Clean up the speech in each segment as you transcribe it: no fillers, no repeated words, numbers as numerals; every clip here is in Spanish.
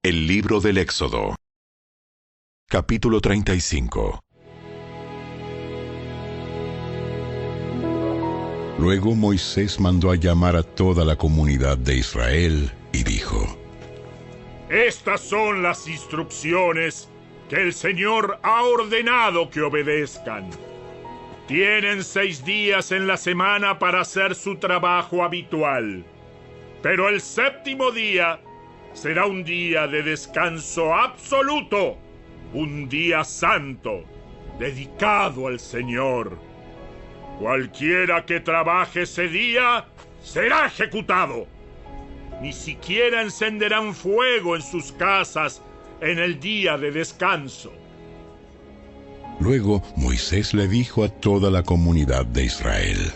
El libro del Éxodo. Capítulo 35. Luego Moisés mandó a llamar a toda la comunidad de Israel y dijo: Estas son las instrucciones que el Señor ha ordenado que obedezcan. Tienen 6 días en la semana para hacer su trabajo habitual, pero el 7º día será un día de descanso absoluto, un día santo, dedicado al Señor. Cualquiera que trabaje ese día será ejecutado. Ni siquiera encenderán fuego en sus casas en el día de descanso. Luego Moisés le dijo a toda la comunidad de Israel: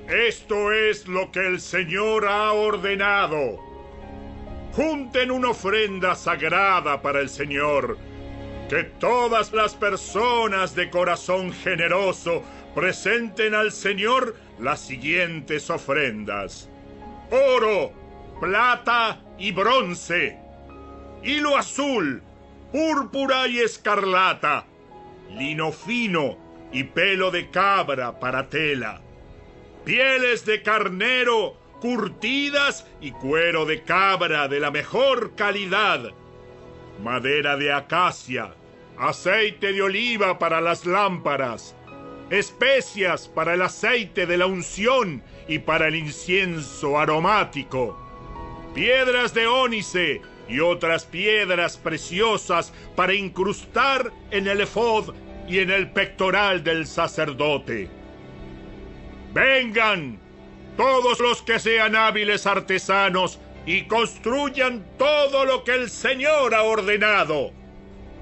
Esto es lo que el Señor ha ordenado. Junten una ofrenda sagrada para el Señor. Que todas las personas de corazón generoso presenten al Señor las siguientes ofrendas: oro, plata y bronce, hilo azul, púrpura y escarlata, lino fino y pelo de cabra para tela, pieles de carnero curtidas y cuero de cabra de la mejor calidad, madera de acacia, aceite de oliva para las lámparas, especias para el aceite de la unción y para el incienso aromático, piedras de ónice y otras piedras preciosas para incrustar en el efod y en el pectoral del sacerdote. Vengan todos los que sean hábiles artesanos y construyan todo lo que el Señor ha ordenado: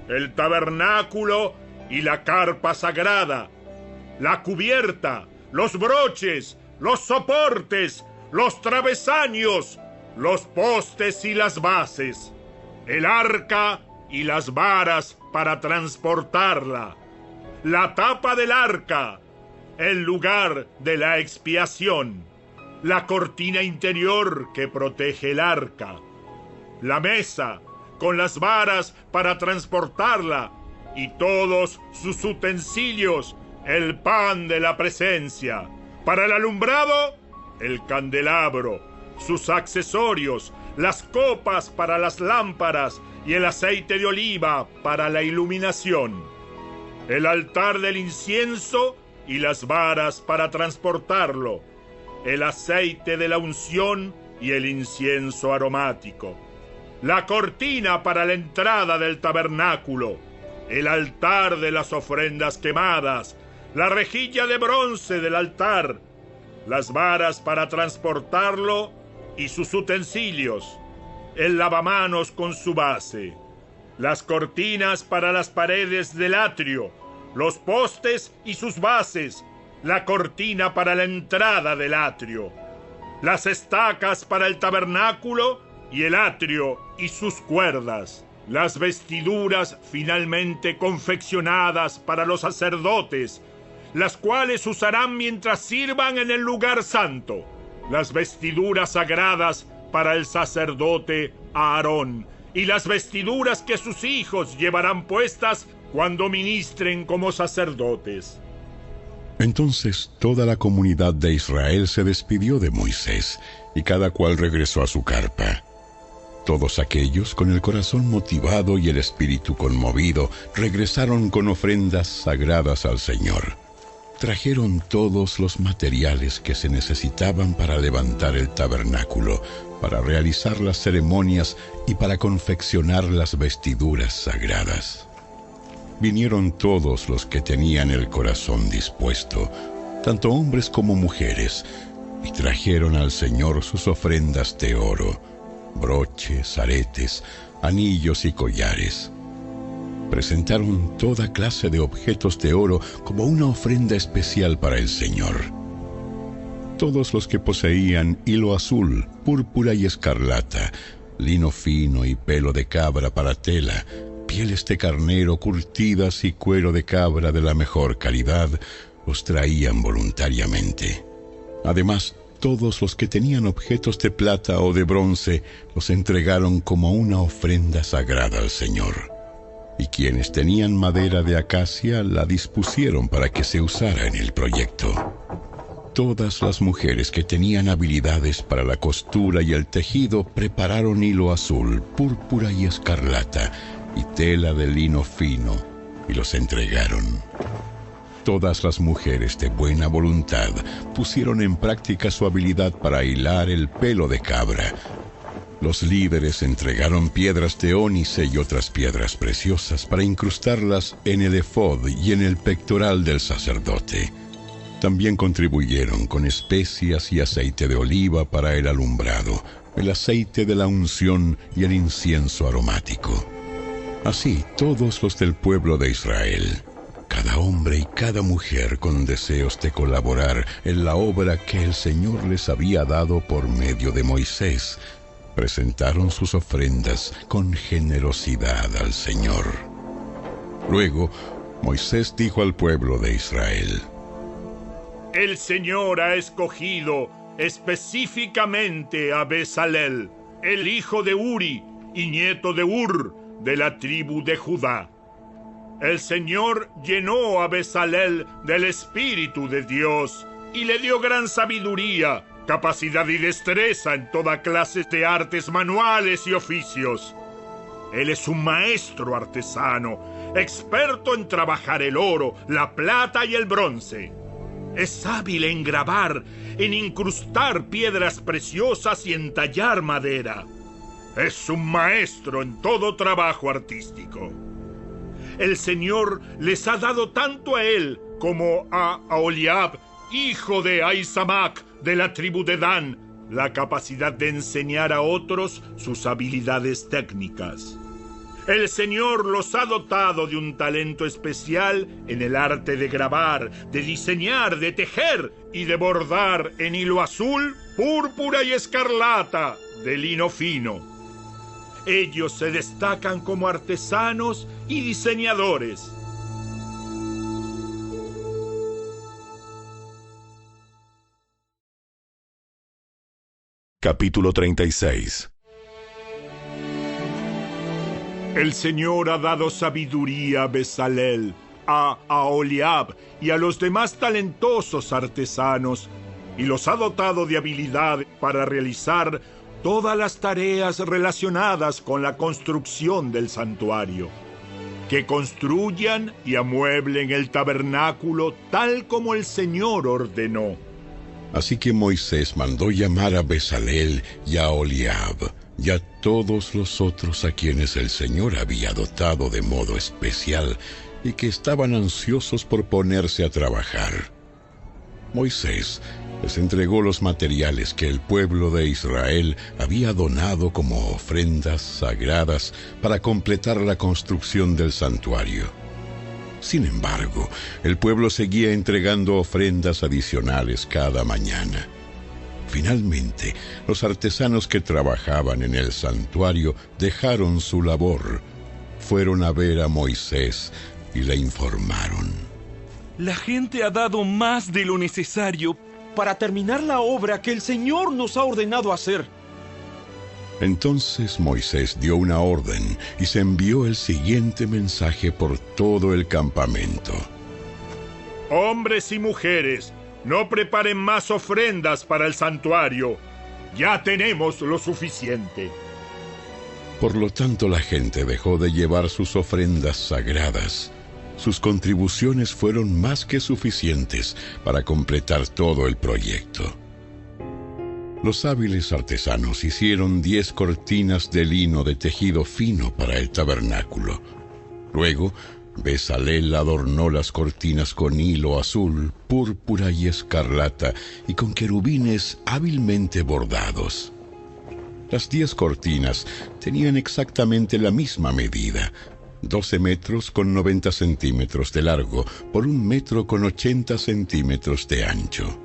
el tabernáculo y la carpa sagrada, la cubierta, los broches, los soportes, los travesaños, los postes y las bases, el arca y las varas para transportarla, la tapa del arca, el lugar de la expiación, la cortina interior que protege el arca, la mesa con las varas para transportarla y todos sus utensilios, el pan de la presencia, para el alumbrado, el candelabro, sus accesorios, las copas para las lámparas y el aceite de oliva para la iluminación, el altar del incienso y las varas para transportarlo, el aceite de la unción y el incienso aromático, la cortina para la entrada del tabernáculo, el altar de las ofrendas quemadas, la rejilla de bronce del altar, las varas para transportarlo y sus utensilios, el lavamanos con su base, las cortinas para las paredes del atrio, los postes y sus bases, la cortina para la entrada del atrio, las estacas para el tabernáculo y el atrio y sus cuerdas, las vestiduras finalmente confeccionadas para los sacerdotes, las cuales usarán mientras sirvan en el lugar santo, las vestiduras sagradas para el sacerdote Aarón y las vestiduras que sus hijos llevarán puestas cuando ministren como sacerdotes. Entonces toda la comunidad de Israel se despidió de Moisés, y cada cual regresó a su carpa. Todos aquellos con el corazón motivado y el espíritu conmovido regresaron con ofrendas sagradas al Señor. Trajeron todos los materiales que se necesitaban para levantar el tabernáculo, para realizar las ceremonias y para confeccionar las vestiduras sagradas. Vinieron todos los que tenían el corazón dispuesto, tanto hombres como mujeres, y trajeron al Señor sus ofrendas de oro, broches, aretes, anillos y collares. Presentaron toda clase de objetos de oro como una ofrenda especial para el Señor. Todos los que poseían hilo azul, púrpura y escarlata, lino fino y pelo de cabra para tela, pieles de carnero curtidas y cuero de cabra de la mejor calidad, los traían voluntariamente. Además, todos los que tenían objetos de plata o de bronce los entregaron como una ofrenda sagrada al Señor. Y quienes tenían madera de acacia la dispusieron para que se usara en el proyecto. Todas las mujeres que tenían habilidades para la costura y el tejido prepararon hilo azul, púrpura y escarlata y tela de lino fino y los entregaron. Todas las mujeres de buena voluntad pusieron en práctica su habilidad para hilar el pelo de cabra. Los líderes entregaron piedras de ónice y otras piedras preciosas para incrustarlas en el efod y en el pectoral del sacerdote. También contribuyeron con especias y aceite de oliva para el alumbrado, el aceite de la unción y el incienso aromático. Así, todos los del pueblo de Israel, cada hombre y cada mujer con deseos de colaborar en la obra que el Señor les había dado por medio de Moisés, presentaron sus ofrendas con generosidad al Señor. Luego, Moisés dijo al pueblo de Israel: El Señor ha escogido específicamente a Bezalel, el hijo de Uri y nieto de Ur, de la tribu de Judá. El Señor llenó a Bezalel del Espíritu de Dios y le dio gran sabiduría, capacidad y destreza en toda clase de artes manuales y oficios. Él es un maestro artesano, experto en trabajar el oro, la plata y el bronce. Es hábil en grabar, en incrustar piedras preciosas y en tallar madera. Es un maestro en todo trabajo artístico. El Señor les ha dado tanto a él como a Aholiab, hijo de Ahisamac, de la tribu de Dan, la capacidad de enseñar a otros sus habilidades técnicas. El Señor los ha dotado de un talento especial en el arte de grabar, de diseñar, de tejer y de bordar en hilo azul, púrpura y escarlata, de lino fino. Ellos se destacan como artesanos y diseñadores. Capítulo 36. El Señor ha dado sabiduría a Bezalel, a Aholiab y a los demás talentosos artesanos, y los ha dotado de habilidad para realizar todas las tareas relacionadas con la construcción del santuario. Que construyan y amueblen el tabernáculo tal como el Señor ordenó. Así que Moisés mandó llamar a Bezalel y a Aholiab y a todos los otros a quienes el Señor había dotado de modo especial y que estaban ansiosos por ponerse a trabajar. Moisés les entregó los materiales que el pueblo de Israel había donado como ofrendas sagradas para completar la construcción del santuario. Sin embargo, el pueblo seguía entregando ofrendas adicionales cada mañana. Finalmente, los artesanos que trabajaban en el santuario dejaron su labor. Fueron a ver a Moisés y le informaron: La gente ha dado más de lo necesario para terminar la obra que el Señor nos ha ordenado hacer. Entonces Moisés dio una orden y se envió el siguiente mensaje por todo el campamento: Hombres y mujeres, no preparen más ofrendas para el santuario. Ya tenemos lo suficiente. Por lo tanto, la gente dejó de llevar sus ofrendas sagradas. Sus contribuciones fueron más que suficientes para completar todo el proyecto. Los hábiles artesanos hicieron 10 cortinas de lino de tejido fino para el tabernáculo. Luego, Bezalel adornó las cortinas con hilo azul, púrpura y escarlata, y con querubines hábilmente bordados. Las 10 cortinas tenían exactamente la misma medida: 12 metros con 90 centímetros de largo por 1 metro con 80 centímetros de ancho.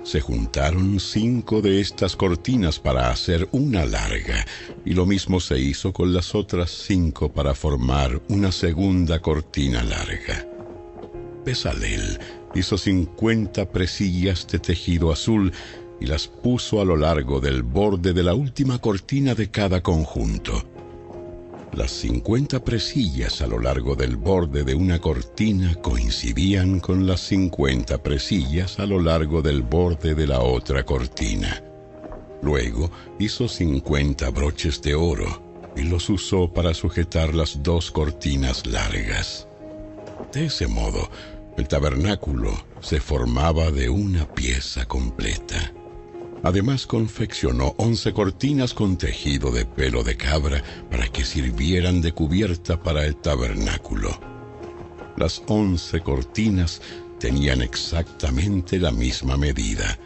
Se juntaron 5 de estas cortinas para hacer una larga, y lo mismo se hizo con las otras 5 para formar una segunda cortina larga. Bezalel hizo 50 presillas de tejido azul y las puso a lo largo del borde de la última cortina de cada conjunto. Las 50 presillas a lo largo del borde de una cortina coincidían con las 50 presillas a lo largo del borde de la otra cortina. Luego hizo 50 broches de oro y los usó para sujetar las 2 cortinas largas. De ese modo, el tabernáculo se formaba de una pieza completa. Además, confeccionó 11 cortinas con tejido de pelo de cabra para que sirvieran de cubierta para el tabernáculo. Las 11 cortinas tenían exactamente la misma medida,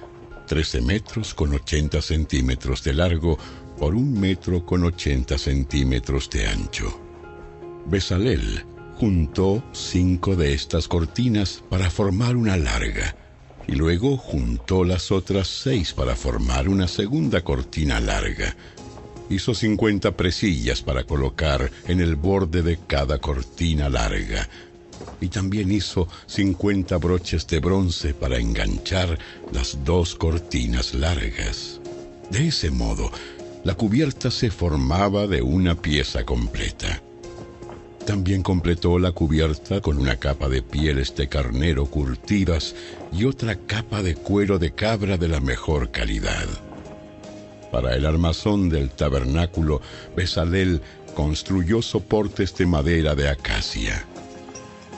13 metros con 80 centímetros de largo por 1 metro con 80 centímetros de ancho. Bezalel juntó 5 de estas cortinas para formar una larga, y luego juntó las otras 6 para formar una segunda cortina larga. Hizo 50 presillas para colocar en el borde de cada cortina larga, y también hizo 50 broches de bronce para enganchar las 2 cortinas largas. De ese modo, la cubierta se formaba de una pieza completa. También completó la cubierta con una capa de pieles de carnero curtidas y otra capa de cuero de cabra de la mejor calidad. Para el armazón del tabernáculo, Bezalel construyó soportes de madera de acacia.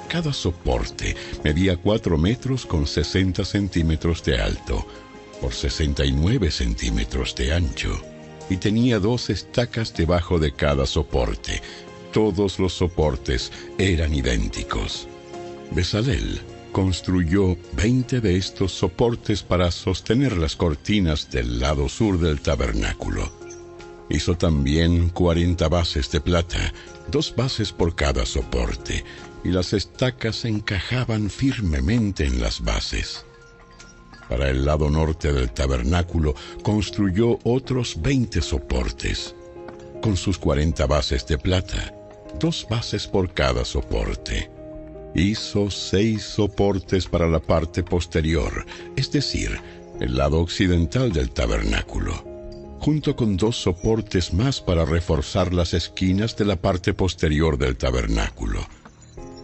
Cada soporte medía 4 metros con 60 centímetros de alto por 69 centímetros de ancho y tenía 2 estacas debajo de cada soporte. Todos los soportes eran idénticos. Bezalel construyó 20 de estos soportes para sostener las cortinas del lado sur del tabernáculo. Hizo también 40 bases de plata, 2 bases por cada soporte, y las estacas encajaban firmemente en las bases. Para el lado norte del tabernáculo construyó otros 20 soportes, con sus 40 bases de plata, 2 bases por cada soporte. Hizo 6 soportes para la parte posterior, es decir, el lado occidental del tabernáculo, junto con 2 soportes más para reforzar las esquinas de la parte posterior del tabernáculo.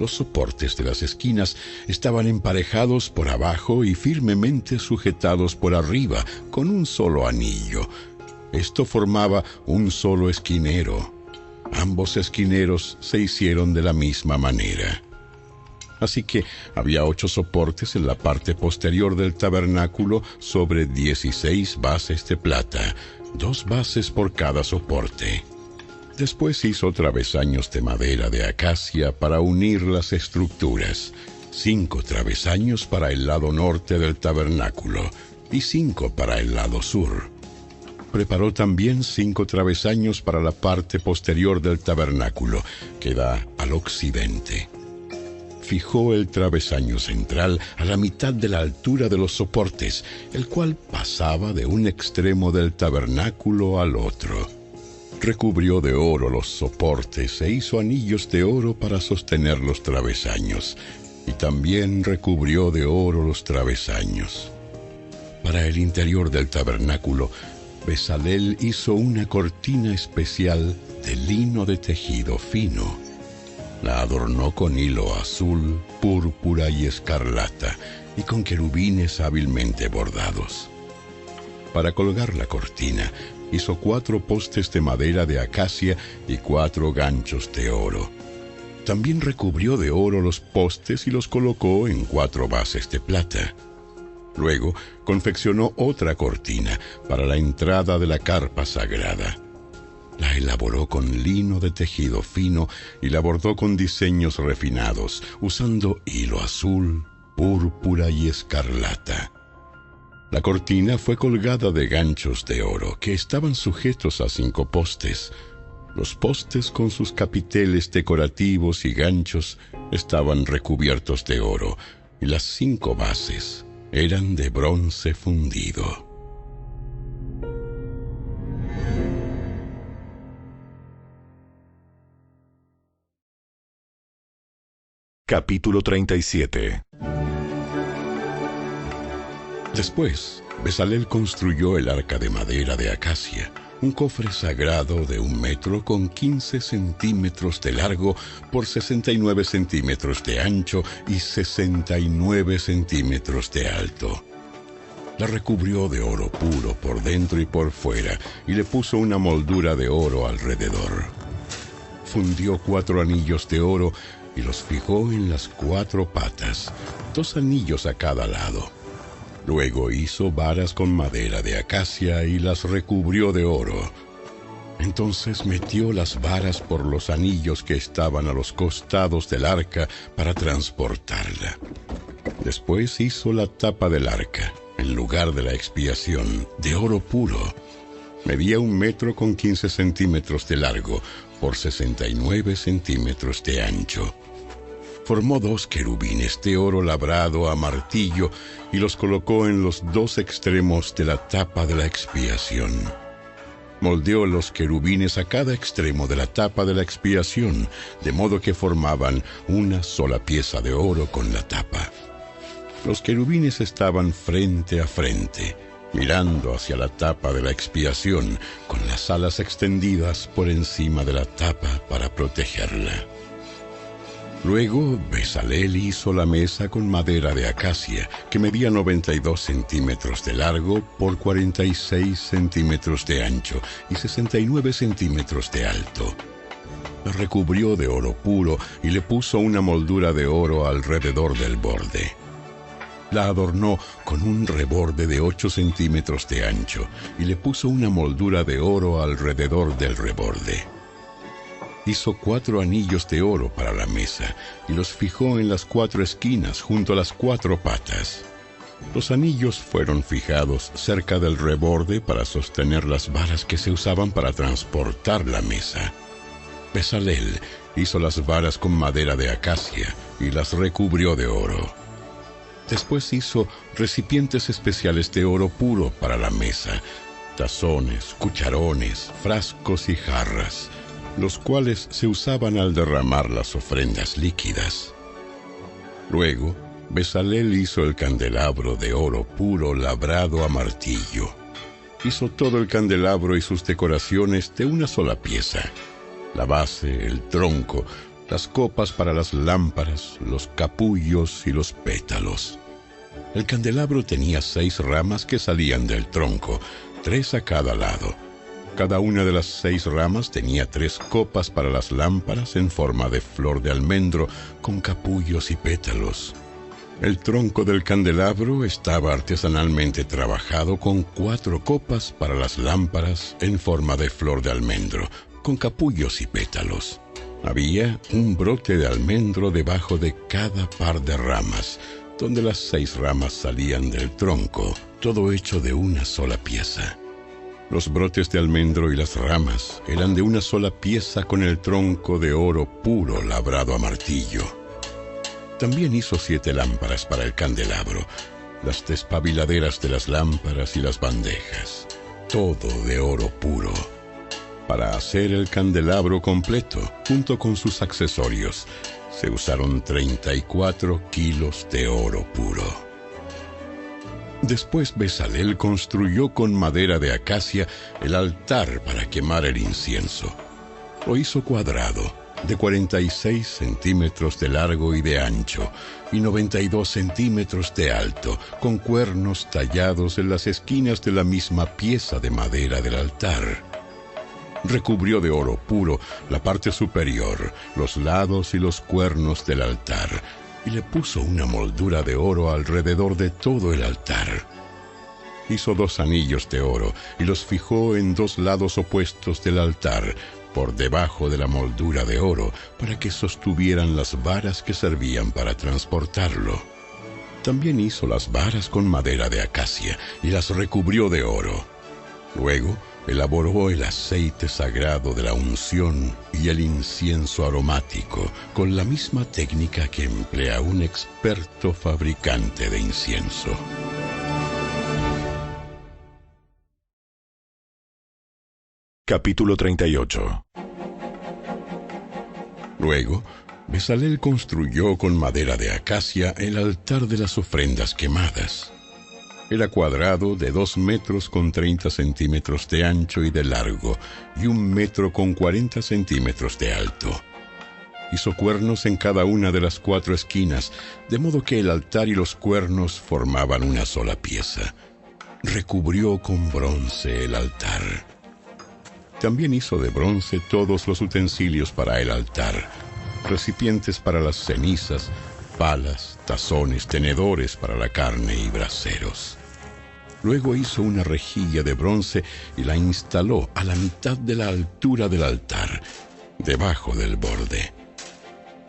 Los soportes de las esquinas estaban emparejados por abajo y firmemente sujetados por arriba con un solo anillo. Esto formaba un solo esquinero. Ambos esquineros se hicieron de la misma manera. Así que había 8 soportes en la parte posterior del tabernáculo sobre 16 bases de plata, 2 bases por cada soporte. Después hizo travesaños de madera de acacia para unir las estructuras, 5 travesaños para el lado norte del tabernáculo y 5 para el lado sur. Preparó también 5 travesaños para la parte posterior del tabernáculo, que da al occidente. Fijó el travesaño central a la mitad de la altura de los soportes, el cual pasaba de un extremo del tabernáculo al otro. Recubrió de oro los soportes e hizo anillos de oro para sostener los travesaños, y también recubrió de oro los travesaños. Para el interior del tabernáculo, Bezalel hizo una cortina especial de lino de tejido fino. La adornó con hilo azul, púrpura y escarlata, y con querubines hábilmente bordados. Para colgar la cortina, hizo 4 postes de madera de acacia y 4 ganchos de oro. También recubrió de oro los postes y los colocó en 4 bases de plata. Luego confeccionó otra cortina para la entrada de la carpa sagrada. La elaboró con lino de tejido fino y la bordó con diseños refinados, usando hilo azul, púrpura y escarlata. La cortina fue colgada de ganchos de oro que estaban sujetos a 5 postes. Los postes con sus capiteles decorativos y ganchos estaban recubiertos de oro, y las 5 bases eran de bronce fundido. Capítulo 37. Después, Bezalel construyó el arca de madera de acacia, un cofre sagrado de 1 metro con 15 centímetros de largo por 69 centímetros de ancho y 69 centímetros de alto. La recubrió de oro puro por dentro y por fuera y le puso una moldura de oro alrededor. Fundió 4 anillos de oro y los fijó en las 4 patas, 2 anillos a cada lado. Luego hizo varas con madera de acacia y las recubrió de oro. Entonces metió las varas por los anillos que estaban a los costados del arca para transportarla. Después hizo la tapa del arca, en lugar de la expiación, de oro puro. Medía 1 metro con 15 centímetros de largo por 69 centímetros de ancho. Formó 2 querubines de oro labrado a martillo y los colocó en los 2 extremos de la tapa de la expiación. Moldeó los querubines a cada extremo de la tapa de la expiación, de modo que formaban una sola pieza de oro con la tapa. Los querubines estaban frente a frente, mirando hacia la tapa de la expiación, con las alas extendidas por encima de la tapa para protegerla. Luego, Bezalel hizo la mesa con madera de acacia, que medía 92 centímetros de largo por 46 centímetros de ancho y 69 centímetros de alto. La recubrió de oro puro y le puso una moldura de oro alrededor del borde. La adornó con un reborde de 8 centímetros de ancho y le puso una moldura de oro alrededor del reborde. Hizo 4 anillos de oro para la mesa y los fijó en las 4 esquinas junto a las 4 patas. Los anillos fueron fijados cerca del reborde para sostener las varas que se usaban para transportar la mesa. Bezalel hizo las varas con madera de acacia y las recubrió de oro. Después hizo recipientes especiales de oro puro para la mesa, tazones, cucharones, frascos y jarras, los cuales se usaban al derramar las ofrendas líquidas. Luego, Bezalel hizo el candelabro de oro puro labrado a martillo. Hizo todo el candelabro y sus decoraciones de una sola pieza: la base, el tronco, las copas para las lámparas, los capullos y los pétalos. El candelabro tenía 6 ramas que salían del tronco, 3 a cada lado. Cada una de las 6 ramas tenía 3 copas para las lámparas en forma de flor de almendro con capullos y pétalos. El tronco del candelabro estaba artesanalmente trabajado con 4 copas para las lámparas en forma de flor de almendro con capullos y pétalos. Había un brote de almendro debajo de cada par de ramas, donde las 6 ramas salían del tronco, todo hecho de una sola pieza. Los brotes de almendro y las ramas eran de una sola pieza con el tronco de oro puro labrado a martillo. También hizo 7 lámparas para el candelabro, las despabiladeras de las lámparas y las bandejas, todo de oro puro. Para hacer el candelabro completo, junto con sus accesorios, se usaron 34 kilos de oro puro. Después Bezalel construyó con madera de acacia el altar para quemar el incienso. Lo hizo cuadrado, de 46 centímetros de largo y de ancho, y 92 centímetros de alto, con cuernos tallados en las esquinas de la misma pieza de madera del altar. Recubrió de oro puro la parte superior, los lados y los cuernos del altar, y le puso una moldura de oro alrededor de todo el altar. Hizo 2 anillos de oro y los fijó en 2 lados opuestos del altar, por debajo de la moldura de oro, para que sostuvieran las varas que servían para transportarlo. También hizo las varas con madera de acacia y las recubrió de oro. Luego elaboró el aceite sagrado de la unción y el incienso aromático con la misma técnica que emplea un experto fabricante de incienso. Capítulo 38. Luego, Bezalel construyó con madera de acacia el altar de las ofrendas quemadas. Era cuadrado, de 2 metros con 30 centímetros de ancho y de largo, y 1 metro con 40 centímetros de alto. Hizo cuernos en cada una de las 4 esquinas, de modo que el altar y los cuernos formaban una sola pieza. Recubrió con bronce el altar. También hizo de bronce todos los utensilios para el altar: recipientes para las cenizas, palas, tazones, tenedores para la carne y braseros. Luego hizo una rejilla de bronce y la instaló a la mitad de la altura del altar, debajo del borde.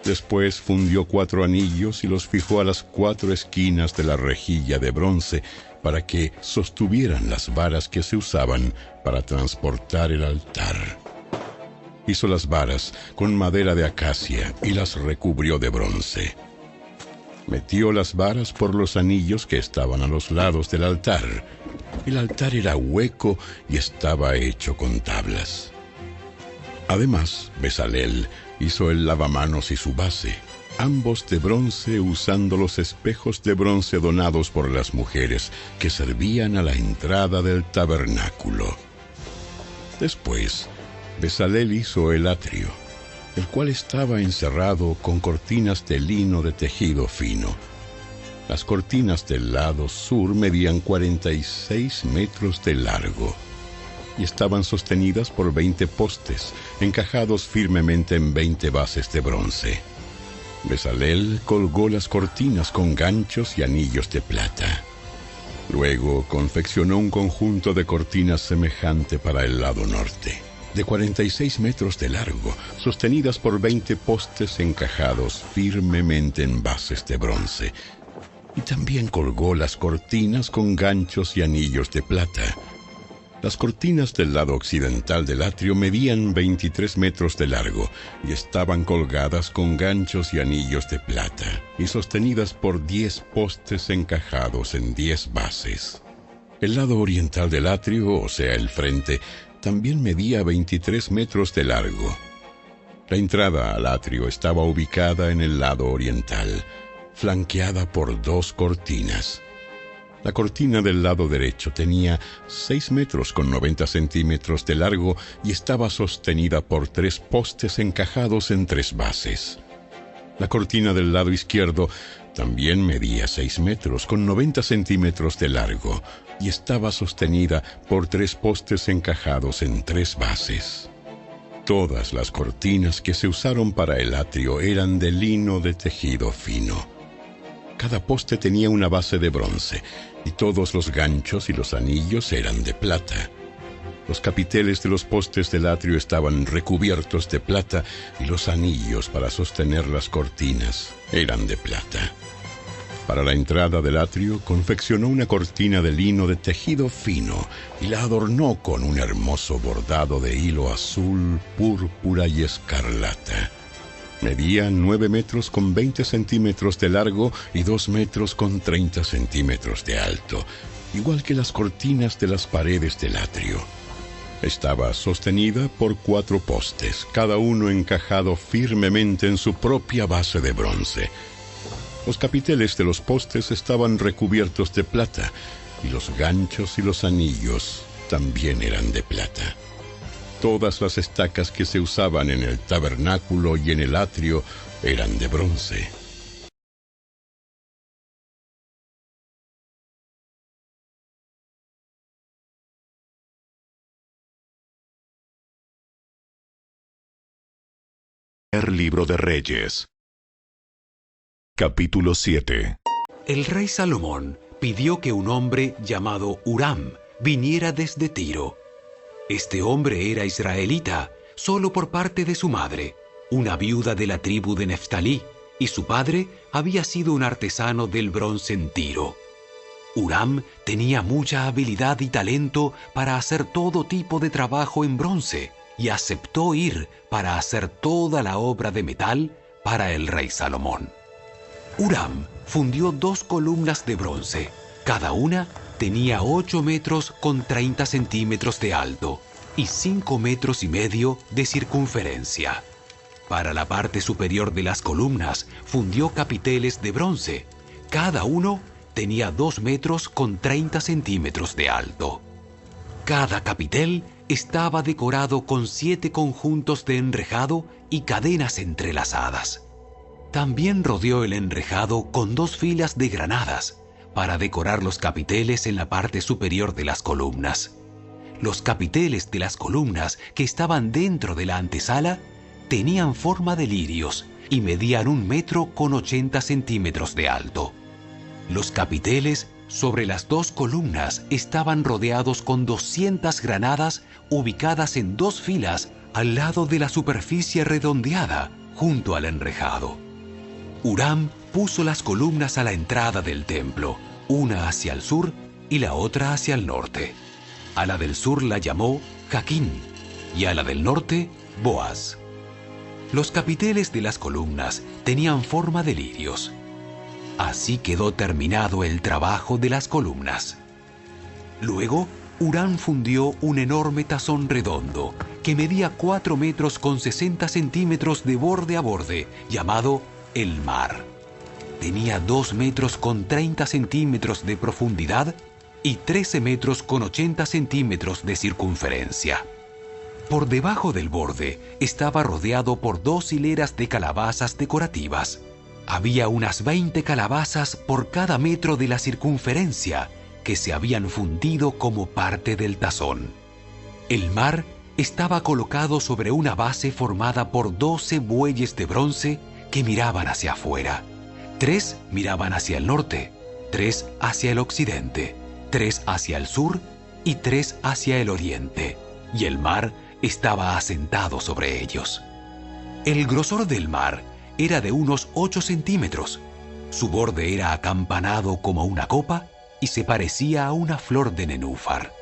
Después fundió 4 anillos y los fijó a las 4 esquinas de la rejilla de bronce para que sostuvieran las varas que se usaban para transportar el altar. Hizo las varas con madera de acacia y las recubrió de bronce. Metió las varas por los anillos que estaban a los lados del altar. El altar era hueco y estaba hecho con tablas. Además, Bezalel hizo el lavamanos y su base, ambos de bronce, usando los espejos de bronce donados por las mujeres que servían a la entrada del tabernáculo. Después, Bezalel hizo el atrio, el cual estaba encerrado con cortinas de lino de tejido fino. Las cortinas del lado sur medían 46 metros de largo y estaban sostenidas por 20 postes, encajados firmemente en 20 bases de bronce. Bezalel colgó las cortinas con ganchos y anillos de plata. Luego confeccionó un conjunto de cortinas semejante para el lado norte, de 46 metros de largo, sostenidas por 20 postes encajados firmemente en bases de bronce. Y también colgó las cortinas con ganchos y anillos de plata. Las cortinas del lado occidental del atrio medían 23 metros de largo y estaban colgadas con ganchos y anillos de plata y sostenidas por 10 postes encajados en 10 bases. El lado oriental del atrio, o sea, el frente, también medía 23 metros de largo. La entrada al atrio estaba ubicada en el lado oriental, flanqueada por 2 cortinas. La cortina del lado derecho tenía 6 metros con 90 centímetros de largo y estaba sostenida por 3 postes encajados en 3 bases. La cortina del lado izquierdo también medía 6 metros con 90 centímetros de largo y estaba sostenida por 3 postes encajados en 3 bases. Todas las cortinas que se usaron para el atrio eran de lino de tejido fino. Cada poste tenía una base de bronce y todos los ganchos y los anillos eran de plata. Los capiteles de los postes del atrio estaban recubiertos de plata y los anillos para sostener las cortinas eran de plata. Para la entrada del atrio confeccionó una cortina de lino de tejido fino y la adornó con un hermoso bordado de hilo azul, púrpura y escarlata. Medía 9 metros con 20 centímetros de largo y 2 metros con 30 centímetros de alto, igual que las cortinas de las paredes del atrio. Estaba sostenida por 4 postes, cada uno encajado firmemente en su propia base de bronce. Los capiteles de los postes estaban recubiertos de plata, y los ganchos y los anillos también eran de plata. Todas las estacas que se usaban en el tabernáculo y en el atrio eran de bronce. El libro de Reyes. Capítulo 7. El rey Salomón pidió que un hombre llamado Huram viniera desde Tiro. Este hombre era israelita, solo por parte de su madre, una viuda de la tribu de Neftalí, y su padre había sido un artesano del bronce en Tiro. Huram tenía mucha habilidad y talento para hacer todo tipo de trabajo en bronce, y aceptó ir para hacer toda la obra de metal para el rey Salomón. Huram fundió 2 columnas de bronce, cada una tenía 8 metros con 30 centímetros de alto y 5 metros y medio de circunferencia. Para la parte superior de las columnas fundió capiteles de bronce, cada uno tenía 2 metros con 30 centímetros de alto. Cada capitel estaba decorado con 7 conjuntos de enrejado y cadenas entrelazadas. También rodeó el enrejado con 2 filas de granadas para decorar los capiteles en la parte superior de las columnas. Los capiteles de las columnas que estaban dentro de la antesala tenían forma de lirios y medían 1 metro con 80 centímetros de alto. Los capiteles sobre las 2 columnas estaban rodeados con 200 granadas ubicadas en 2 filas al lado de la superficie redondeada junto al enrejado. Huram puso las columnas a la entrada del templo, una hacia el sur y la otra hacia el norte. A la del sur la llamó Jaquín y a la del norte Boaz. Los capiteles de las columnas tenían forma de lirios. Así quedó terminado el trabajo de las columnas. Luego, Huram fundió un enorme tazón redondo que medía 4 metros con 60 centímetros de borde a borde, llamado el mar. Tenía 2 metros con 30 centímetros de profundidad y 13 metros con 80 centímetros de circunferencia. Por debajo del borde estaba rodeado por 2 hileras de calabazas decorativas. Había unas 20 calabazas por cada metro de la circunferencia que se habían fundido como parte del tazón. El mar estaba colocado sobre una base formada por 12 bueyes de bronce que miraban hacia afuera. 3 miraban hacia el norte, 3 hacia el occidente, 3 hacia el sur y 3 hacia el oriente, y el mar estaba asentado sobre ellos. El grosor del mar era de unos 8 centímetros. Su borde era acampanado como una copa y se parecía a una flor de nenúfar.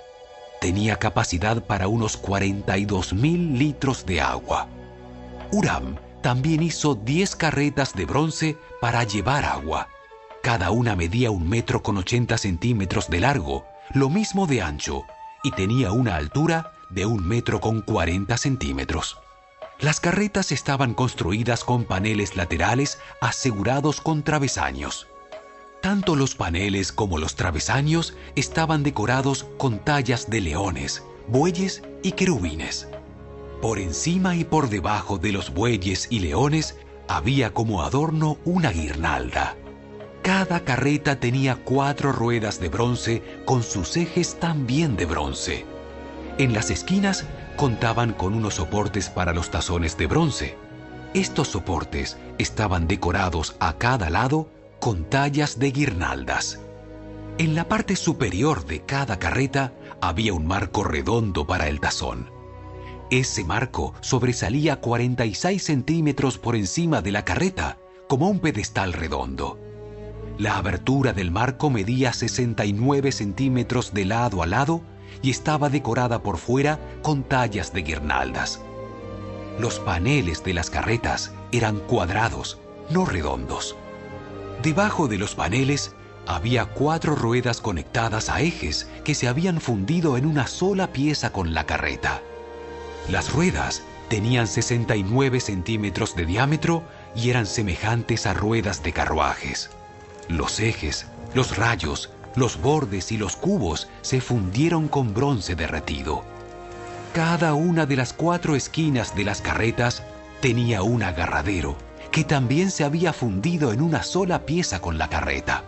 Tenía capacidad para unos 42.000 litros de agua. Huram también hizo 10 carretas de bronce para llevar agua. Cada una medía 1 metro con 80 centímetros de largo, lo mismo de ancho, y tenía una altura de 1 metro con 40 centímetros. Las carretas estaban construidas con paneles laterales asegurados con travesaños. Tanto los paneles como los travesaños estaban decorados con tallas de leones, bueyes y querubines. Por encima y por debajo de los bueyes y leones había como adorno una guirnalda. Cada carreta tenía 4 ruedas de bronce con sus ejes también de bronce. En las esquinas contaban con unos soportes para los tazones de bronce. Estos soportes estaban decorados a cada lado con tallas de guirnaldas. En la parte superior de cada carreta había un marco redondo para el tazón. Ese marco sobresalía 46 centímetros por encima de la carreta, como un pedestal redondo. La abertura del marco medía 69 centímetros de lado a lado y estaba decorada por fuera con tallas de guirnaldas. Los paneles de las carretas eran cuadrados, no redondos. Debajo de los paneles había 4 ruedas conectadas a ejes que se habían fundido en una sola pieza con la carreta. Las ruedas tenían 69 centímetros de diámetro y eran semejantes a ruedas de carruajes. Los ejes, los rayos, los bordes y los cubos se fundieron con bronce derretido. Cada una de las 4 esquinas de las carretas tenía un agarradero que también se había fundido en una sola pieza con la carreta.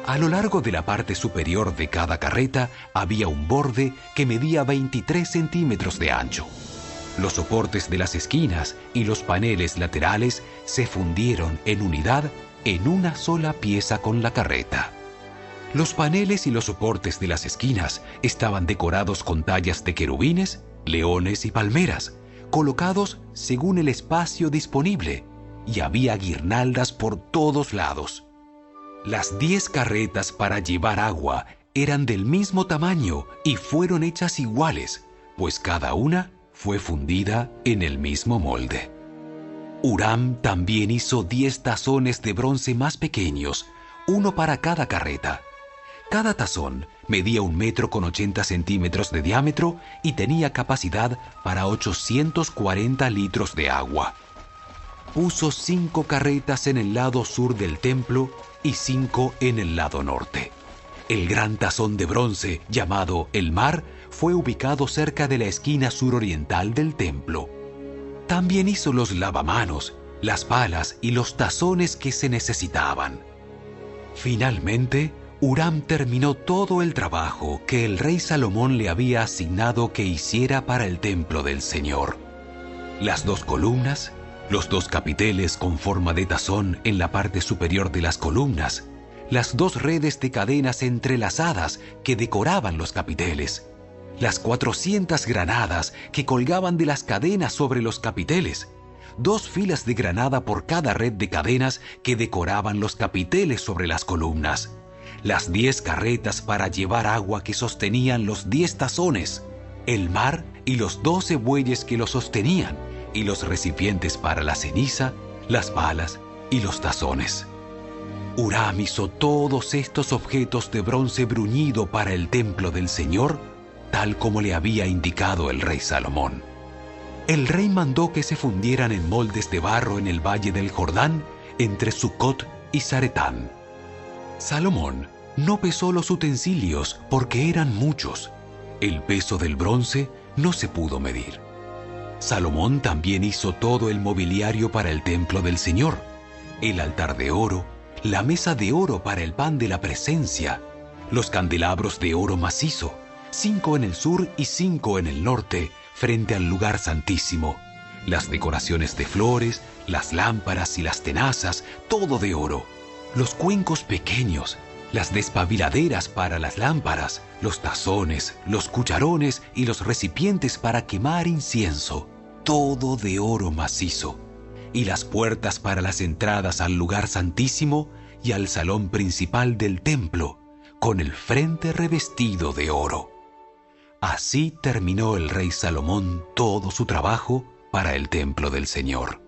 A lo largo de la parte superior de cada carreta había un borde que medía 23 centímetros de ancho. Los soportes de las esquinas y los paneles laterales se fundieron en unidad en una sola pieza con la carreta. Los paneles y los soportes de las esquinas estaban decorados con tallas de querubines, leones y palmeras, colocados según el espacio disponible, y había guirnaldas por todos lados. Las 10 carretas para llevar agua eran del mismo tamaño y fueron hechas iguales, pues cada una fue fundida en el mismo molde. Huram también hizo 10 tazones de bronce más pequeños, uno para cada carreta. Cada tazón medía 1 metro con 80 centímetros de diámetro y tenía capacidad para 840 litros de agua. puso 5 carretas en el lado sur del templo y 5 en el lado norte. El gran tazón de bronce, llamado el Mar, fue ubicado cerca de la esquina suroriental del templo. También hizo los lavamanos, las palas y los tazones que se necesitaban. Finalmente, Huram terminó todo el trabajo que el rey Salomón le había asignado que hiciera para el templo del Señor. Las 2 columnas, los 2 capiteles con forma de tazón en la parte superior de las columnas, las 2 redes de cadenas entrelazadas que decoraban los capiteles, las 400 granadas que colgaban de las cadenas sobre los capiteles, 2 filas de granada por cada red de cadenas que decoraban los capiteles sobre las columnas, las 10 carretas para llevar agua que sostenían los 10 tazones, el mar y los 12 bueyes que lo sostenían, y los recipientes para la ceniza, las palas y los tazones. Huram hizo todos estos objetos de bronce bruñido para el templo del Señor, tal como le había indicado el rey Salomón. El rey mandó que se fundieran en moldes de barro en el valle del Jordán, entre Sucot y Zaretán. Salomón no pesó los utensilios porque eran muchos. El peso del bronce no se pudo medir. Salomón también hizo todo el mobiliario para el templo del Señor, el altar de oro, la mesa de oro para el pan de la presencia, los candelabros de oro macizo, 5 en el sur y 5 en el norte, frente al lugar santísimo, las decoraciones de flores, las lámparas y las tenazas, todo de oro, los cuencos pequeños, las despabiladeras para las lámparas, los tazones, los cucharones y los recipientes para quemar incienso, todo de oro macizo, y las puertas para las entradas al lugar santísimo y al salón principal del templo, con el frente revestido de oro. Así terminó el rey Salomón todo su trabajo para el templo del Señor.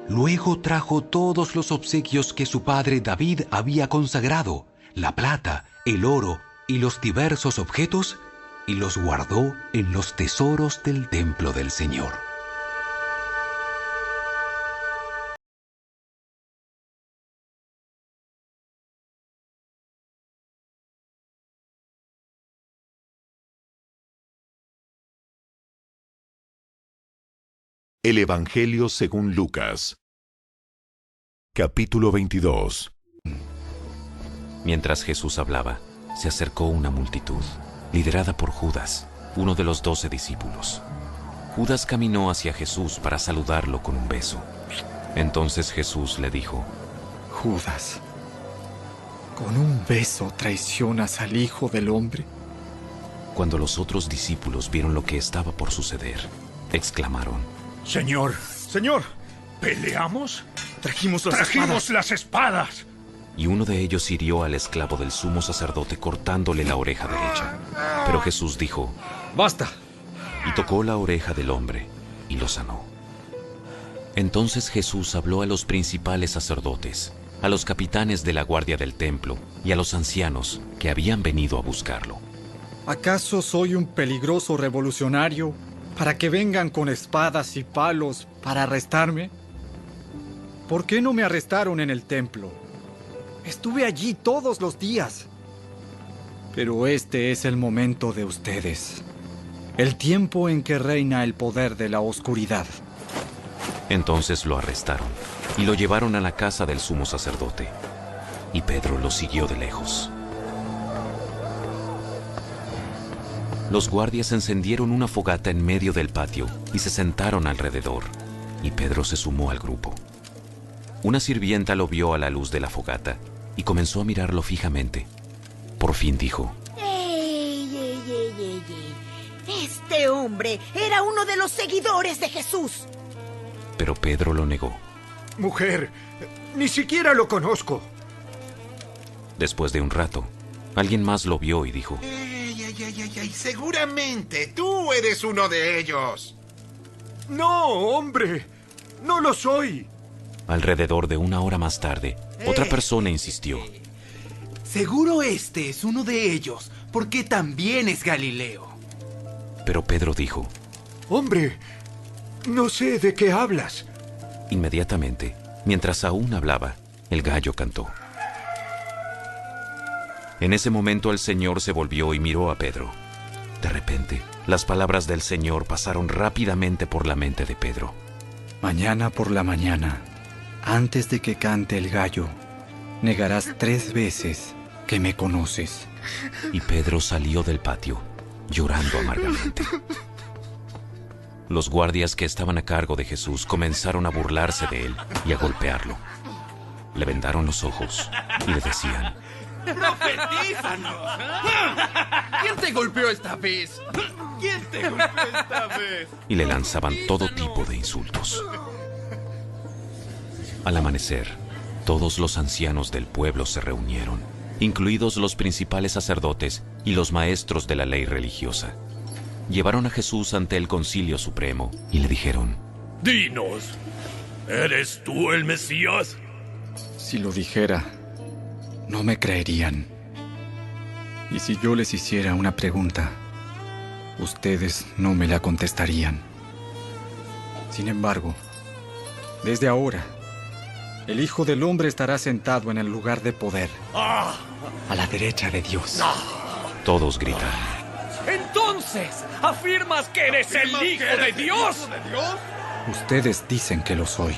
Luego trajo todos los obsequios que su padre David había consagrado, la plata, el oro y los diversos objetos, y los guardó en los tesoros del templo del Señor. El Evangelio según Lucas. Capítulo 22. Mientras Jesús hablaba, se acercó una multitud, liderada por Judas, uno de los 12 discípulos. Judas caminó hacia Jesús para saludarlo con un beso. Entonces Jesús le dijo: Judas, ¿con un beso traicionas al Hijo del Hombre? Cuando los otros discípulos vieron lo que estaba por suceder, exclamaron: Señor, ¿peleamos? Trajimos las espadas. Y uno de ellos hirió al esclavo del sumo sacerdote cortándole la oreja derecha. Pero Jesús dijo: ¡Basta! Y tocó la oreja del hombre y lo sanó. Entonces Jesús habló a los principales sacerdotes, a los capitanes de la guardia del templo y a los ancianos que habían venido a buscarlo. ¿Acaso soy un peligroso revolucionario para que vengan con espadas y palos para arrestarme? ¿Por qué no me arrestaron en el templo? Estuve allí todos los días. Pero este es el momento de ustedes, el tiempo en que reina el poder de la oscuridad. Entonces lo arrestaron y lo llevaron a la casa del sumo sacerdote. Y Pedro lo siguió de lejos. Los guardias encendieron una fogata en medio del patio y se sentaron alrededor, y Pedro se sumó al grupo. Una sirvienta lo vio a la luz de la fogata y comenzó a mirarlo fijamente. Por fin dijo: ¡Ey! Este hombre era uno de los seguidores de Jesús. Pero Pedro lo negó. Mujer, ni siquiera lo conozco. Después de un rato, alguien más lo vio y dijo: seguramente tú eres uno de ellos. No, hombre, no lo soy. Alrededor de una hora más tarde, otra persona insistió: Seguro este es uno de ellos, porque también es Galileo. Pero Pedro dijo: Hombre, no sé de qué hablas. Inmediatamente, mientras aún hablaba, el gallo cantó. En ese momento el Señor se volvió y miró a Pedro. De repente, las palabras del Señor pasaron rápidamente por la mente de Pedro. Mañana por la mañana, antes de que cante el gallo, negarás 3 veces que me conoces. Y Pedro salió del patio, llorando amargamente. Los guardias que estaban a cargo de Jesús comenzaron a burlarse de él y a golpearlo. Le vendaron los ojos y le decían: ¡Profetízanos! ¿Quién te golpeó esta vez? ¿Quién te golpeó esta vez? Y le lanzaban todo tipo de insultos. Al amanecer, todos los ancianos del pueblo se reunieron, incluidos los principales sacerdotes y los maestros de la ley religiosa. Llevaron a Jesús ante el Concilio Supremo y le dijeron: Dinos, ¿eres tú el Mesías? Si lo dijera, no me creerían. Y si yo les hiciera una pregunta, ustedes no me la contestarían. Sin embargo, desde ahora, el Hijo del Hombre estará sentado en el lugar de poder, a la derecha de Dios. Todos gritan: Entonces, ¿afirmas que eres el Hijo de Dios? Ustedes dicen que lo soy.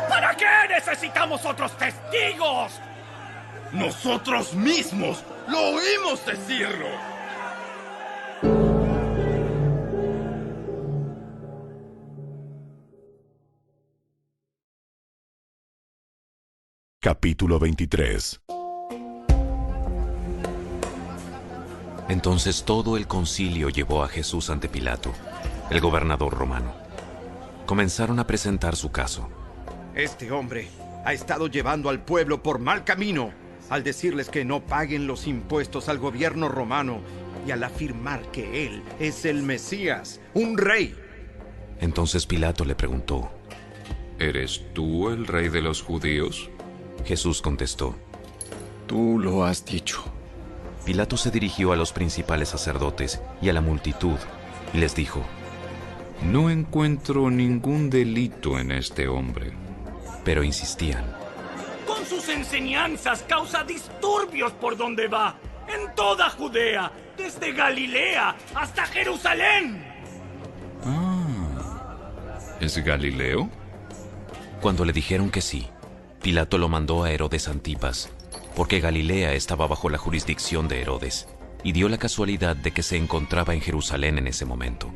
¿Para qué necesitamos otros testigos? ¡Nosotros mismos lo oímos decirlo! Capítulo 23. Entonces todo el concilio llevó a Jesús ante Pilato, el gobernador romano. Comenzaron a presentar su caso. Este hombre ha estado llevando al pueblo por mal camino al decirles que no paguen los impuestos al gobierno romano y al afirmar que él es el Mesías, un rey. Entonces Pilato le preguntó: ¿Eres tú el rey de los judíos? Jesús contestó: Tú lo has dicho. Pilato se dirigió a los principales sacerdotes y a la multitud y les dijo: No encuentro ningún delito en este hombre. Pero insistían: Con sus enseñanzas causa disturbios por donde va, en toda Judea, desde Galilea hasta Jerusalén. ¿Es Galileo? Cuando le dijeron que sí, Pilato lo mandó a Herodes Antipas, porque Galilea estaba bajo la jurisdicción de Herodes, y dio la casualidad de que se encontraba en Jerusalén en ese momento.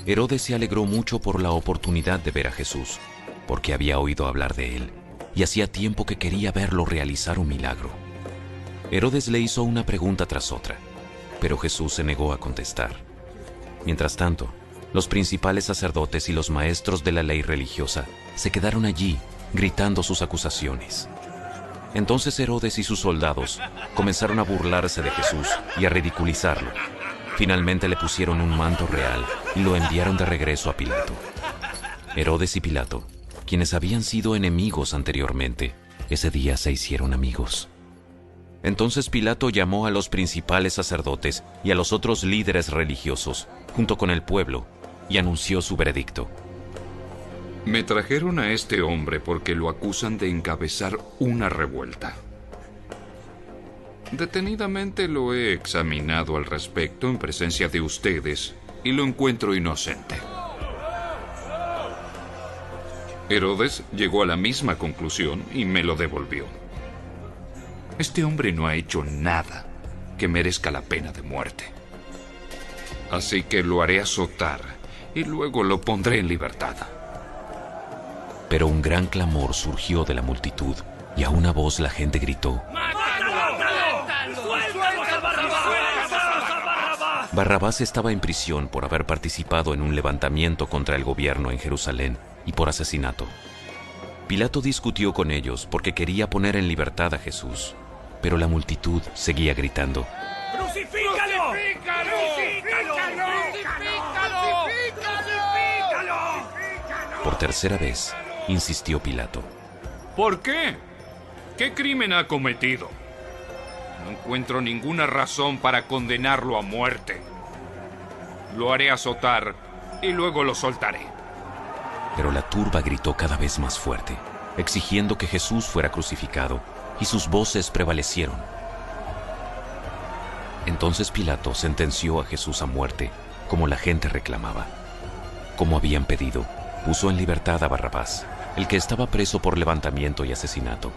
Herodes se alegró mucho por la oportunidad de ver a Jesús, porque había oído hablar de él, y hacía tiempo que quería verlo realizar un milagro. Herodes le hizo una pregunta tras otra, pero Jesús se negó a contestar. Mientras tanto, los principales sacerdotes y los maestros de la ley religiosa se quedaron allí, gritando sus acusaciones. Entonces Herodes y sus soldados comenzaron a burlarse de Jesús y a ridiculizarlo. Finalmente le pusieron un manto real y lo enviaron de regreso a Pilato. Herodes y Pilato, quienes habían sido enemigos anteriormente, ese día se hicieron amigos. Entonces Pilato llamó a los principales sacerdotes y a los otros líderes religiosos, junto con el pueblo, y anunció su veredicto. Me trajeron a este hombre porque lo acusan de encabezar una revuelta. Detenidamente lo he examinado al respecto en presencia de ustedes y lo encuentro inocente. Herodes llegó a la misma conclusión y me lo devolvió. Este hombre no ha hecho nada que merezca la pena de muerte. Así que lo haré azotar y luego lo pondré en libertad. Pero un gran clamor surgió de la multitud y a una voz la gente gritó: Barrabás estaba en prisión por haber participado en un levantamiento contra el gobierno en Jerusalén y por asesinato. Pilato discutió con ellos porque quería poner en libertad a Jesús, pero la multitud seguía gritando: ¡Crucifícalo! ¡Crucifícalo! Por tercera vez, insistió Pilato: ¿Por qué? ¿Qué crimen ha cometido? No encuentro ninguna razón para condenarlo a muerte. Lo haré azotar y luego lo soltaré. Pero la turba gritó cada vez más fuerte, exigiendo que Jesús fuera crucificado, y sus voces prevalecieron. Entonces Pilato sentenció a Jesús a muerte, como la gente reclamaba. Como habían pedido, puso en libertad a Barrabás, el que estaba preso por levantamiento y asesinato,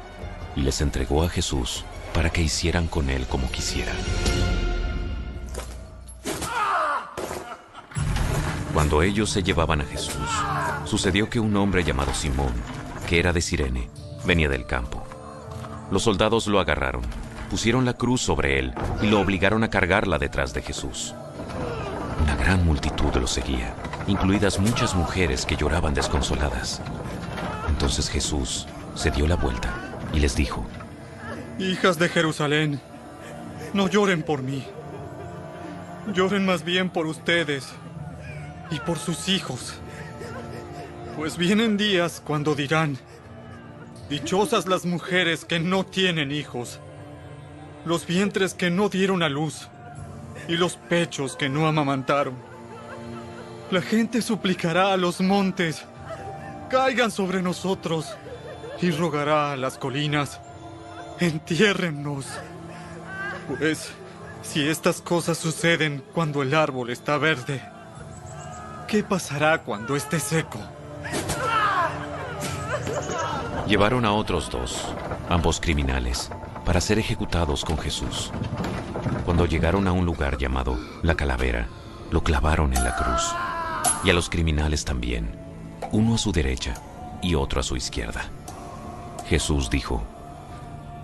y les entregó a Jesús para que hicieran con él como quisieran. Cuando ellos se llevaban a Jesús, sucedió que un hombre llamado Simón, que era de Cirene, venía del campo. Los soldados lo agarraron, pusieron la cruz sobre él y lo obligaron a cargarla detrás de Jesús. Una gran multitud lo seguía, incluidas muchas mujeres que lloraban desconsoladas. Entonces Jesús se dio la vuelta y les dijo: Hijas de Jerusalén, no lloren por mí. Lloren más bien por ustedes y por sus hijos. Pues vienen días cuando dirán: dichosas las mujeres que no tienen hijos, los vientres que no dieron a luz y los pechos que no amamantaron. La gente suplicará a los montes: caigan sobre nosotros, y rogará a las colinas: entiérrennos. Pues, si estas cosas suceden cuando el árbol está verde, ¿qué pasará cuando esté seco? Llevaron a otros dos, ambos criminales, para ser ejecutados con Jesús. Cuando llegaron a un lugar llamado La Calavera, lo clavaron en la cruz, y a los criminales también, uno a su derecha y otro a su izquierda. Jesús dijo: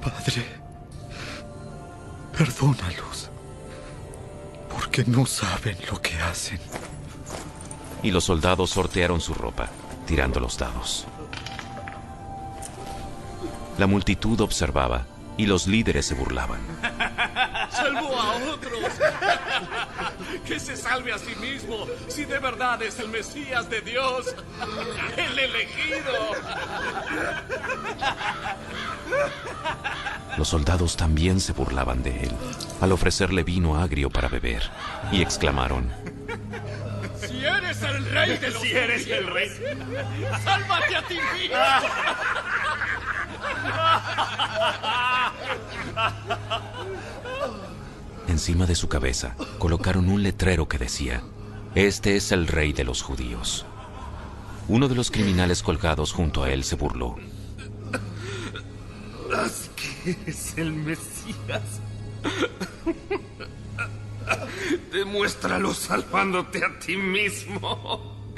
Padre, perdónalos, porque no saben lo que hacen. Y los soldados sortearon su ropa, tirando los dados. La multitud observaba y los líderes se burlaban. ¡Salvó a otros! ¡Que se salve a sí mismo si de verdad es el Mesías de Dios! ¡El elegido! Los soldados también se burlaban de él al ofrecerle vino agrio para beber y exclamaron: ¡Si eres el rey de los ¡Si eres el rey! ¡Sálvate a ti mismo! Encima de su cabeza colocaron un letrero que decía: Este es el rey de los judíos. Uno de los criminales colgados junto a él se burló. ¿Haz que eres el Mesías? Demuéstralo salvándote a ti mismo.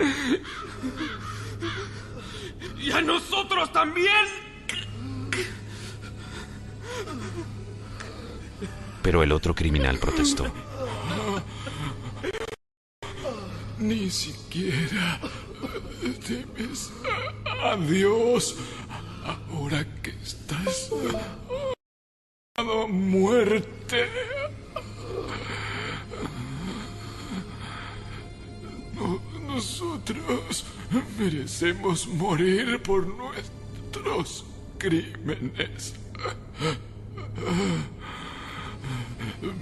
¡Y a nosotros también! Pero el otro criminal protestó: Ni siquiera temes a Dios ahora que estás a muerte. Nosotros merecemos morir por nuestros crímenes.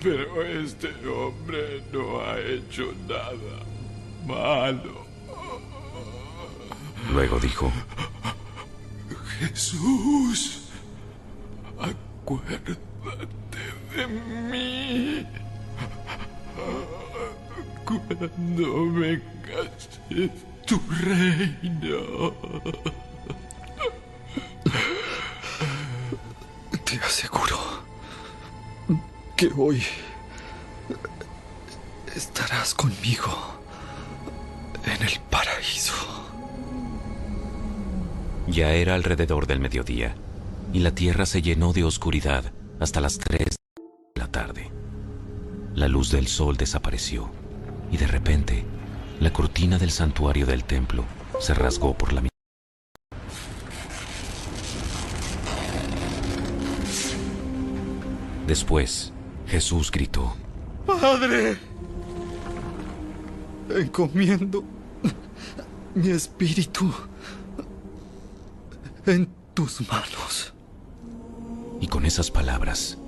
Pero este hombre no ha hecho nada malo. Luego dijo: Jesús, acuérdate de mí cuando vengas en tu reino. Te aseguro que hoy estarás conmigo en el paraíso. Ya era alrededor del mediodía, y la tierra se llenó de oscuridad hasta las 3 de la tarde. La luz del sol desapareció, y de repente, la cortina del santuario del templo se rasgó por la mitad. Después, Jesús gritó: ¡Padre! Encomiendo mi espíritu en tus manos. Y con esas palabras,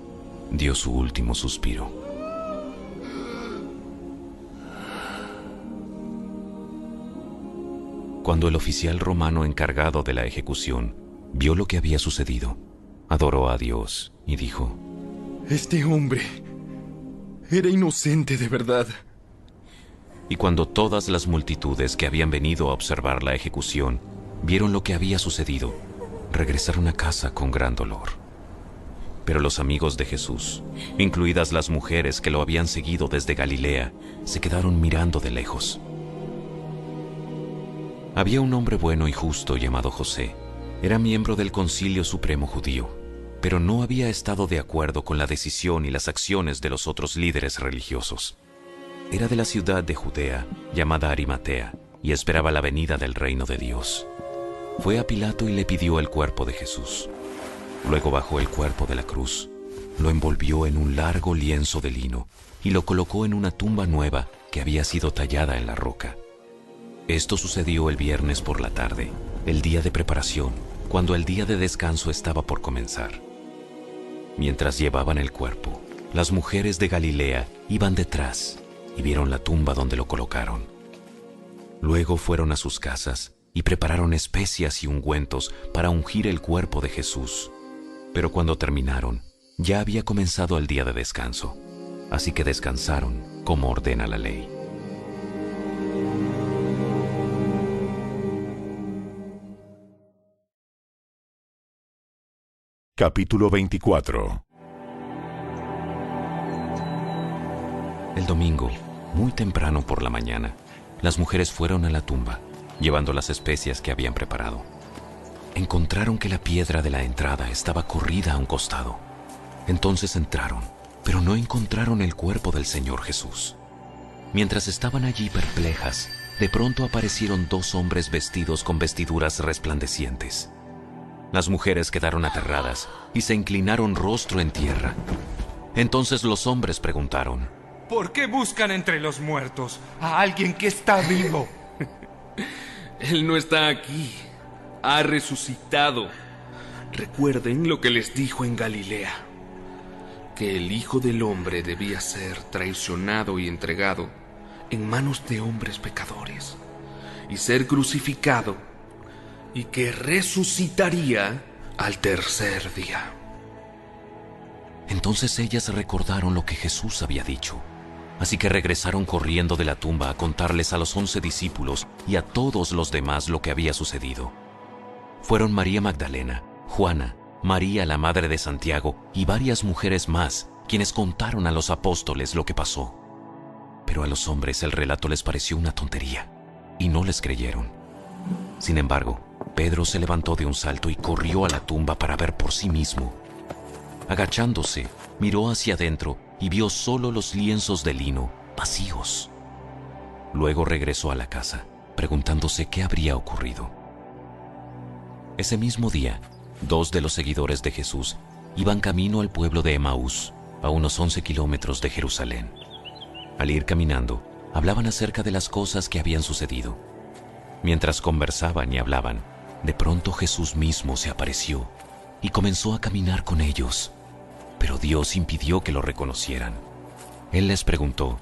dio su último suspiro. Cuando el oficial romano encargado de la ejecución vio lo que había sucedido, adoró a Dios y dijo: Este hombre era inocente de verdad. Y cuando todas las multitudes que habían venido a observar la ejecución vieron lo que había sucedido, regresaron a casa con gran dolor. Pero los amigos de Jesús, incluidas las mujeres que lo habían seguido desde Galilea, se quedaron mirando de lejos. Había un hombre bueno y justo llamado José. Era miembro del Concilio Supremo Judío, pero no había estado de acuerdo con la decisión y las acciones de los otros líderes religiosos. Era de la ciudad de Judea, llamada Arimatea, y esperaba la venida del reino de Dios. Fue a Pilato y le pidió el cuerpo de Jesús. Luego bajó el cuerpo de la cruz, lo envolvió en un largo lienzo de lino y lo colocó en una tumba nueva que había sido tallada en la roca. Esto sucedió el viernes por la tarde, el día de preparación, cuando el día de descanso estaba por comenzar. Mientras llevaban el cuerpo, las mujeres de Galilea iban detrás y vieron la tumba donde lo colocaron. Luego fueron a sus casas y prepararon especias y ungüentos para ungir el cuerpo de Jesús. Pero cuando terminaron, ya había comenzado el día de descanso, así que descansaron como ordena la ley. Capítulo 24. El domingo, muy temprano por la mañana, las mujeres fueron a la tumba, llevando las especias que habían preparado. Encontraron que la piedra de la entrada estaba corrida a un costado. Entonces entraron, pero no encontraron el cuerpo del Señor Jesús. Mientras estaban allí perplejas, de pronto aparecieron 2 hombres vestidos con vestiduras resplandecientes. Las mujeres quedaron aterradas y se inclinaron rostro en tierra. Entonces los hombres preguntaron: ¿por qué buscan entre los muertos a alguien que está vivo? Él no está aquí. Ha resucitado. Recuerden lo que les dijo en Galilea, que el Hijo del Hombre debía ser traicionado y entregado en manos de hombres pecadores y ser crucificado, y que resucitaría al tercer día. Entonces ellas recordaron lo que Jesús había dicho. Así que regresaron corriendo de la tumba a contarles a los 11 discípulos y a todos los demás lo que había sucedido. Fueron María Magdalena, Juana, María la madre de Santiago y varias mujeres más quienes contaron a los apóstoles lo que pasó. Pero a los hombres el relato les pareció una tontería y no les creyeron. Sin embargo, Pedro se levantó de un salto y corrió a la tumba para ver por sí mismo. Agachándose, miró hacia adentro y vio solo los lienzos de lino vacíos. Luego regresó a la casa, preguntándose qué habría ocurrido. Ese mismo día, 2 de los seguidores de Jesús iban camino al pueblo de Emaús, a unos 11 kilómetros de Jerusalén. Al ir caminando, hablaban acerca de las cosas que habían sucedido. Mientras conversaban y hablaban, de pronto Jesús mismo se apareció y comenzó a caminar con ellos. Pero Dios impidió que lo reconocieran. Él les preguntó: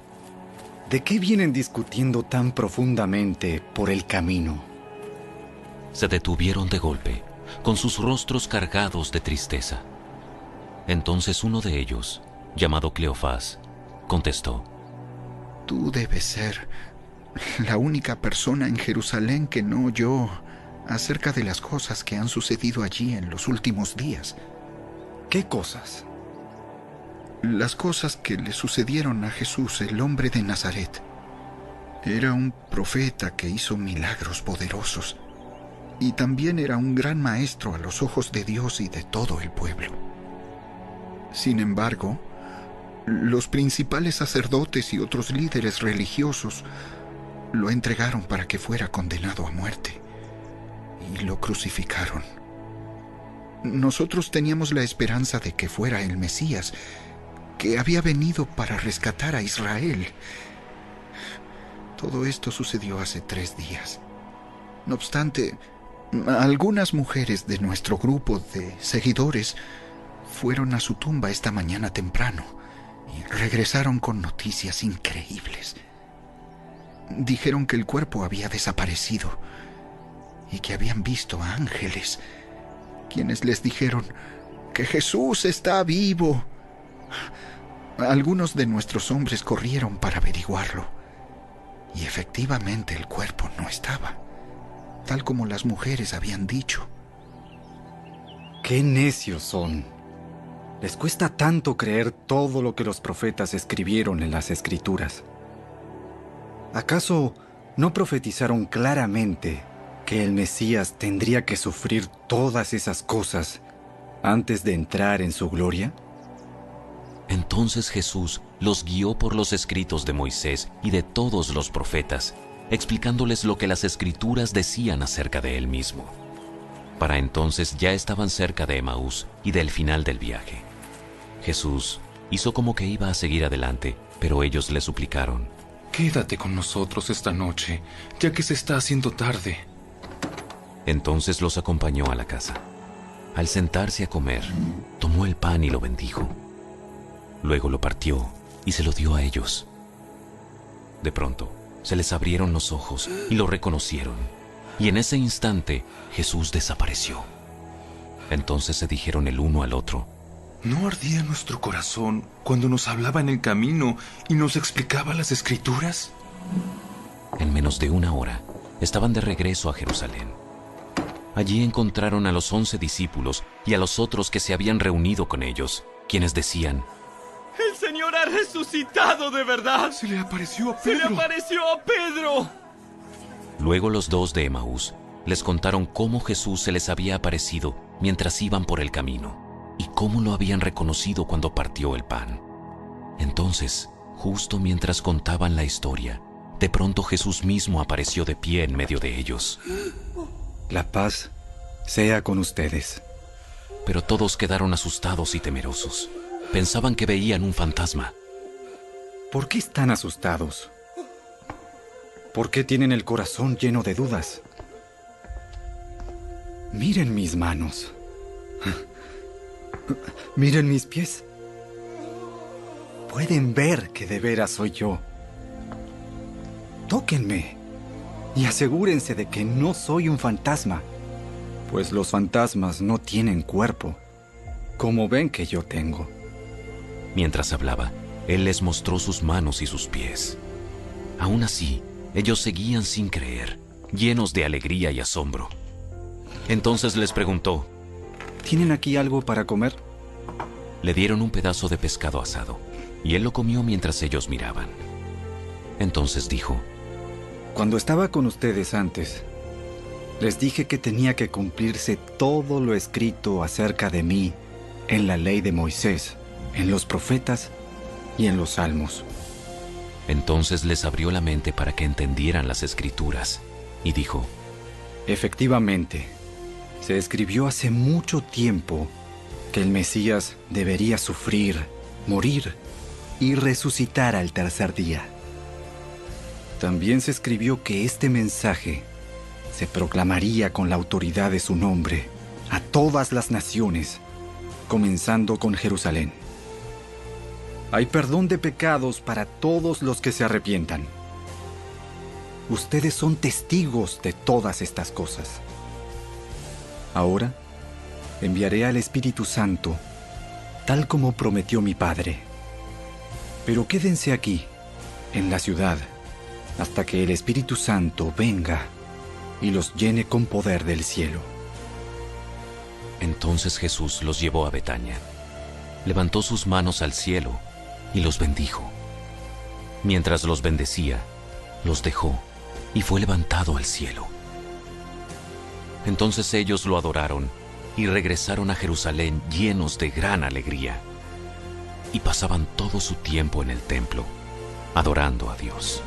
¿de qué vienen discutiendo tan profundamente por el camino? Se detuvieron de golpe, con sus rostros cargados de tristeza. Entonces uno de ellos, llamado Cleofás, contestó: tú debes ser la única persona en Jerusalén que no oyó acerca de las cosas que han sucedido allí en los últimos días. ¿Qué cosas? Las cosas que le sucedieron a Jesús, el hombre de Nazaret. Era un profeta que hizo milagros poderosos, y también era un gran maestro a los ojos de Dios y de todo el pueblo. Sin embargo, los principales sacerdotes y otros líderes religiosos lo entregaron para que fuera condenado a muerte, y lo crucificaron. Nosotros teníamos la esperanza de que fuera el Mesías, que había venido para rescatar a Israel. Todo esto sucedió hace 3 días. No obstante, algunas mujeres de nuestro grupo de seguidores fueron a su tumba esta mañana temprano y regresaron con noticias increíbles. Dijeron que el cuerpo había desaparecido y que habían visto ángeles, quienes les dijeron que Jesús está vivo. Algunos de nuestros hombres corrieron para averiguarlo, y efectivamente el cuerpo no estaba, tal como las mujeres habían dicho. ¡Qué necios son! Les cuesta tanto creer todo lo que los profetas escribieron en las Escrituras. ¿Acaso no profetizaron claramente que el Mesías tendría que sufrir todas esas cosas antes de entrar en su gloria? Entonces Jesús los guió por los escritos de Moisés y de todos los profetas, explicándoles lo que las Escrituras decían acerca de él mismo. Para entonces ya estaban cerca de Emaús y del final del viaje. Jesús hizo como que iba a seguir adelante, pero ellos le suplicaron: «Quédate con nosotros esta noche, ya que se está haciendo tarde». Entonces los acompañó a la casa. Al sentarse a comer, tomó el pan y lo bendijo. Luego lo partió y se lo dio a ellos. De pronto, se les abrieron los ojos y lo reconocieron. Y en ese instante, Jesús desapareció. Entonces se dijeron el uno al otro: ¿No ardía nuestro corazón cuando nos hablaba en el camino y nos explicaba las Escrituras? En menos de una hora, estaban de regreso a Jerusalén. Allí encontraron a los 11 discípulos y a los otros que se habían reunido con ellos, quienes decían: ¡El Señor ha resucitado de verdad! ¡Se le apareció a Pedro! ¡Se le apareció a Pedro! Luego los dos de Emaús les contaron cómo Jesús se les había aparecido mientras iban por el camino y cómo lo habían reconocido cuando partió el pan. Entonces, justo mientras contaban la historia, de pronto Jesús mismo apareció de pie en medio de ellos. La paz sea con ustedes. Pero todos quedaron asustados y temerosos. Pensaban que veían un fantasma. ¿Por qué están asustados? ¿Por qué tienen el corazón lleno de dudas? Miren mis manos. Miren mis pies. Pueden ver que de veras soy yo. Tóquenme y asegúrense de que no soy un fantasma, pues los fantasmas no tienen cuerpo, como ven que yo tengo. Mientras hablaba, él les mostró sus manos y sus pies. Aún así, ellos seguían sin creer, llenos de alegría y asombro. Entonces les preguntó: ¿tienen aquí algo para comer? Le dieron un pedazo de pescado asado, y él lo comió mientras ellos miraban. Entonces dijo: cuando estaba con ustedes antes, les dije que tenía que cumplirse todo lo escrito acerca de mí en la ley de Moisés, en los profetas y en los salmos. Entonces les abrió la mente para que entendieran las Escrituras, y dijo: efectivamente, se escribió hace mucho tiempo que el Mesías debería sufrir, morir y resucitar al tercer día. También se escribió que este mensaje se proclamaría con la autoridad de su nombre a todas las naciones, comenzando con Jerusalén. Hay perdón de pecados para todos los que se arrepientan. Ustedes son testigos de todas estas cosas. Ahora enviaré al Espíritu Santo, tal como prometió mi Padre. Pero quédense aquí, en la ciudad, hasta que el Espíritu Santo venga y los llene con poder del cielo. Entonces Jesús los llevó a Betania, levantó sus manos al cielo y los bendijo. Mientras los bendecía, los dejó y fue levantado al cielo. Entonces ellos lo adoraron y regresaron a Jerusalén llenos de gran alegría, y pasaban todo su tiempo en el templo, adorando a Dios.